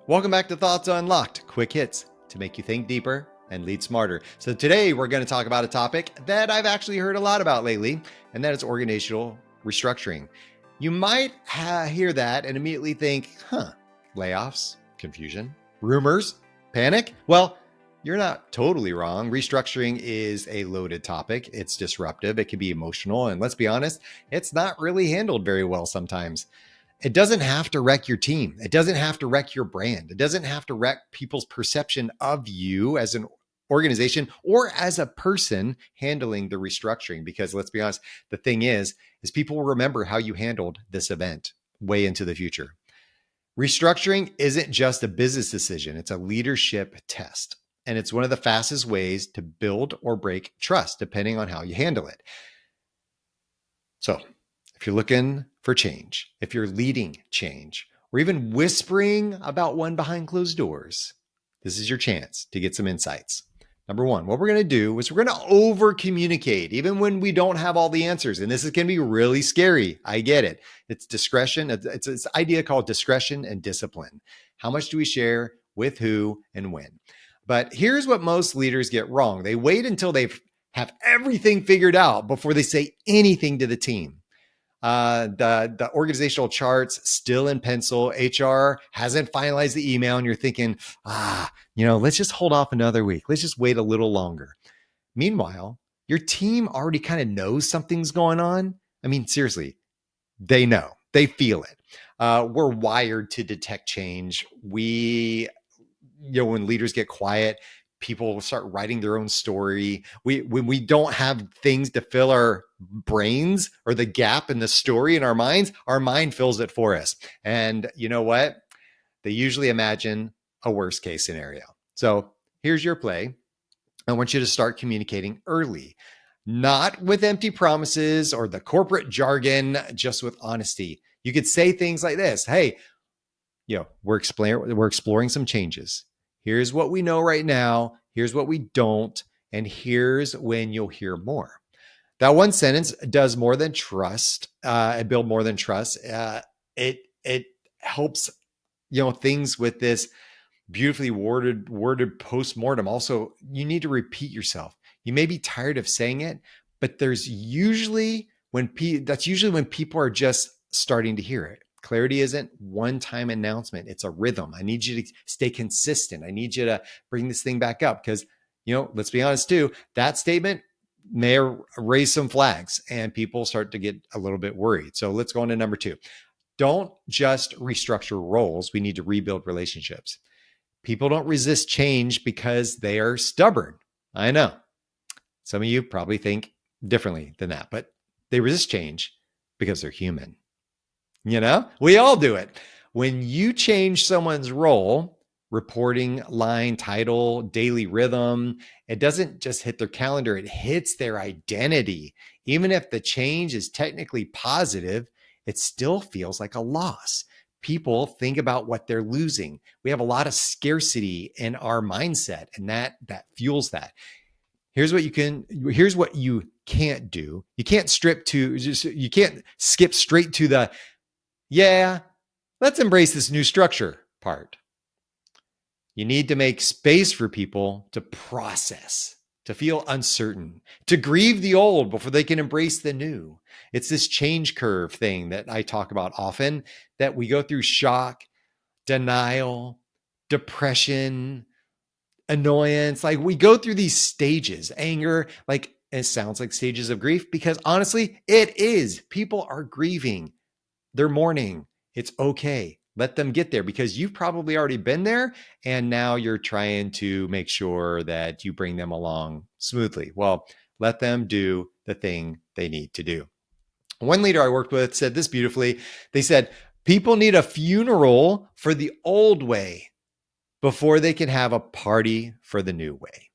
Welcome back to Thoughts Unlocked, quick hits to make you think deeper and lead smarter. So today we're going to talk about a topic that I've actually heard a lot about lately, and that is organizational restructuring. You might hear that and immediately think, layoffs, confusion, rumors, panic? Well, you're not totally wrong. Restructuring is a loaded topic. It's disruptive. It can be emotional. And let's be honest, it's not really handled very well sometimes. It doesn't have to wreck your team. It doesn't have to wreck your brand. It doesn't have to wreck people's perception of you as an organization or as a person handling the restructuring. Because let's be honest, the thing is people will remember how you handled this event way into the future. Restructuring isn't just a business decision. It's a leadership test. And it's one of the fastest ways to build or break trust, depending on how you handle it. So if you're looking for change, if you're leading change, or even whispering about one behind closed doors, this is your chance to get some insights. Number one, what we're going to do is we're going to over communicate, even when we don't have all the answers. And this is going to be really scary. I get it. It's discretion. It's this idea called discretion and discipline. How much do we share with who and when? But here's what most leaders get wrong. They wait until they have everything figured out before they say anything to the team. The organizational charts still in pencil. HR hasn't finalized the email, and you're thinking, let's just hold off another week. Let's just wait a little longer. Meanwhile, your team already kind of knows something's going on. I mean, seriously, they know, they feel it. We're wired to detect change. When leaders get quiet, people start writing their own story. When we don't have things to fill our brains or the gap in the story in our minds, our mind fills it for us. And you know what? They usually imagine a worst case scenario. So here's your play. I want you to start communicating early, not with empty promises or the corporate jargon, just with honesty. You could say things like this. Hey, we're exploring some changes. Here's what we know right now. Here's what we don't. And here's when you'll hear more. That one sentence does more than trust, build more than trust. It helps, things with this beautifully worded postmortem. Also, you need to repeat yourself. You may be tired of saying it, but that's usually when people are just starting to hear it. Clarity isn't one-time announcement. It's a rhythm. I need you to stay consistent. I need you to bring this thing back up because, let's be honest too, that statement may raise some flags and people start to get a little bit worried. So let's go on to number 2. Don't just restructure roles. We need to rebuild relationships. People don't resist change because they are stubborn. I know. Some of you probably think differently than that, but they resist change because they're human. We all do it. When you change someone's role, reporting, line, title, daily rhythm, it doesn't just hit their calendar, it hits their identity. Even if the change is technically positive, it still feels like a loss. People think about what they're losing. We have a lot of scarcity in our mindset, and that fuels that. Here's what you can't do. You can't skip straight to the, let's embrace this new structure part. You need to make space for people to process, to feel uncertain, to grieve the old before they can embrace the new. It's this change curve thing that I talk about often, that we go through shock, denial, depression, annoyance. Like we go through these stages, anger, like it sounds like stages of grief because honestly, it is. People are grieving. They're mourning. It's okay. Let them get there because you've probably already been there and now you're trying to make sure that you bring them along smoothly. Well, let them do the thing they need to do. One leader I worked with said this beautifully. They said, people need a funeral for the old way before they can have a party for the new way.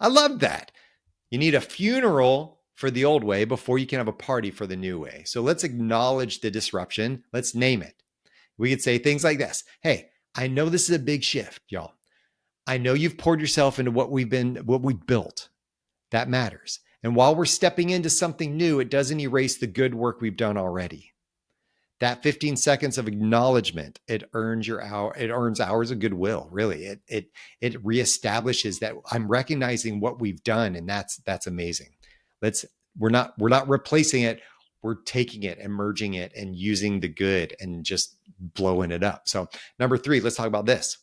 I love that. You need a funeral for the old way before you can have a party for the new way. So let's acknowledge the disruption. Let's name it. We could say things like this. Hey, I know this is a big shift, y'all. I know you've poured yourself into what we've built. That matters. And while we're stepping into something new, it doesn't erase the good work we've done already. That 15 seconds of acknowledgement, it earns hours of goodwill. Really, it reestablishes that I'm recognizing what we've done, and that's amazing. We're not replacing it. We're taking it and merging it and using the good and just blowing it up. So number 3, let's talk about this.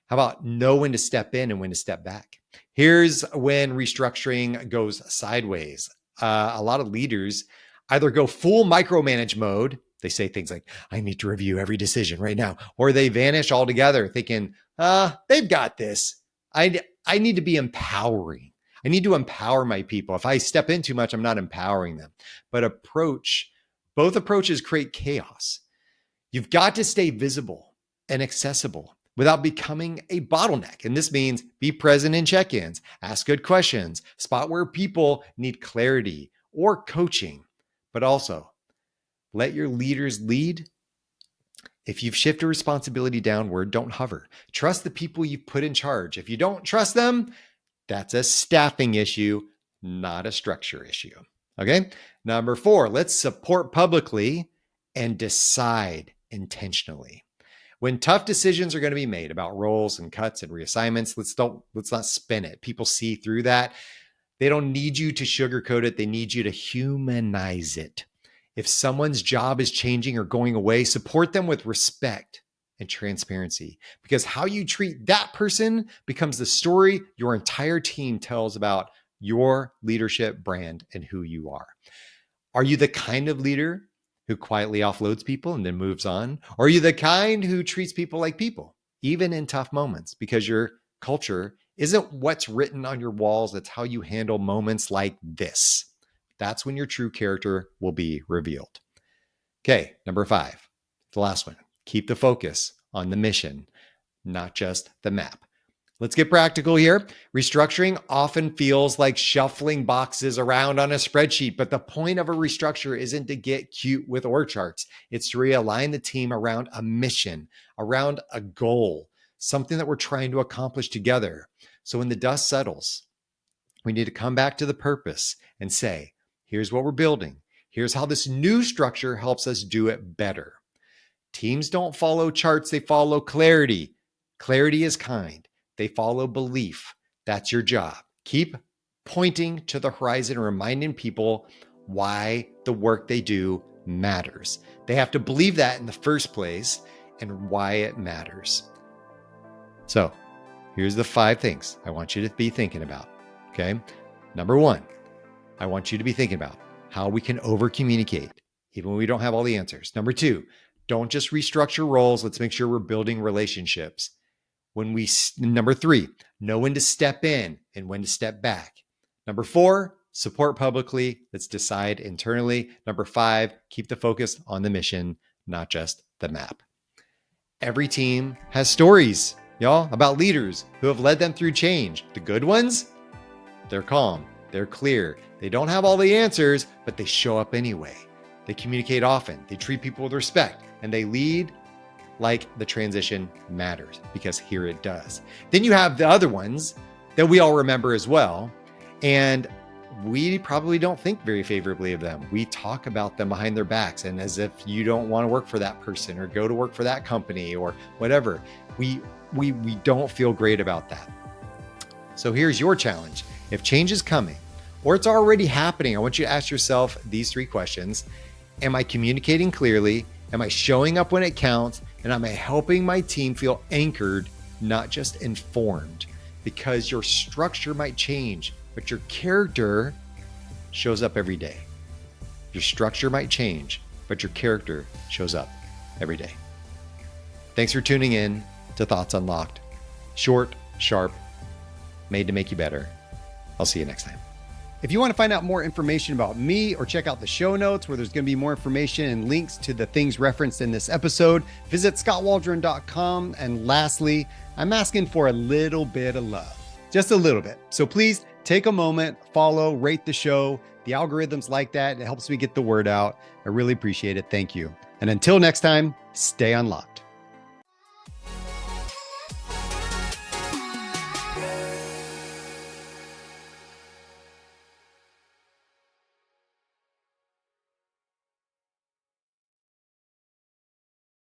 How about know when to step in and when to step back? Here's when restructuring goes sideways. A lot of leaders either go full micromanage mode. They say things like, I need to review every decision right now. Or they vanish altogether thinking, they've got this. I need to be empowering. I need to empower my people. If I step in too much, I'm not empowering them. But both approaches create chaos. You've got to stay visible and accessible without becoming a bottleneck. And this means be present in check-ins, ask good questions, spot where people need clarity or coaching, but also let your leaders lead. If you've shifted responsibility downward, don't hover. Trust the people you've put in charge. If you don't trust them, that's a staffing issue, not a structure issue. Okay. Number 4, let's support publicly and decide intentionally. When tough decisions are going to be made about roles and cuts and reassignments, let's not spin it. People see through that. They don't need you to sugarcoat it. They need you to humanize it. If someone's job is changing or going away, support them with respect and transparency, because how you treat that person becomes the story your entire team tells about your leadership brand and who you are. Are you the kind of leader who quietly offloads people and then moves on? Or are you the kind who treats people like people, even in tough moments? Because your culture isn't what's written on your walls. It's how you handle moments like this. That's when your true character will be revealed. Okay, number 5, the last one. Keep the focus on the mission, not just the map. Let's get practical here. Restructuring often feels like shuffling boxes around on a spreadsheet, but the point of a restructure isn't to get cute with org charts. It's to realign the team around a mission, around a goal, something that we're trying to accomplish together. So when the dust settles, we need to come back to the purpose and say, here's what we're building. Here's how this new structure helps us do it better. Teams don't follow charts, they follow clarity. Clarity is kind. They follow belief. That's your job. Keep pointing to the horizon and reminding people why the work they do matters. They have to believe that in the first place and why it matters. So here's the 5 things I want you to be thinking about. Okay. Number 1, I want you to be thinking about how we can over-communicate, even when we don't have all the answers. Number 2, don't just restructure roles. Let's make sure we're building relationships. Number 3, know when to step in and when to step back. Number 4, support publicly. Let's decide internally. Number 5, keep the focus on the mission, not just the map. Every team has stories, y'all, about leaders who have led them through change. The good ones, they're calm, they're clear. They don't have all the answers, but they show up anyway. They communicate often, they treat people with respect, and they lead like the transition matters, because here it does. Then you have the other ones that we all remember as well, and we probably don't think very favorably of them. We talk about them behind their backs and as if you don't want to work for that person or go to work for that company or whatever. We don't feel great about that. So here's your challenge. If change is coming or it's already happening, I want you to ask yourself these 3 questions. Am I communicating clearly? Am I showing up when it counts? And am I helping my team feel anchored, not just informed? Because your structure might change, but your character shows up every day. Your structure might change, but your character shows up every day. Thanks for tuning in to Thoughts Unlocked. Short, sharp, made to make you better. I'll see you next time. If you want to find out more information about me or check out the show notes where there's going to be more information and links to the things referenced in this episode, visit skotwaldron.com. And lastly, I'm asking for a little bit of love, just a little bit. So please take a moment, follow, rate the show. The algorithms like that. It helps me get the word out. I really appreciate it. Thank you. And until next time, stay unlocked.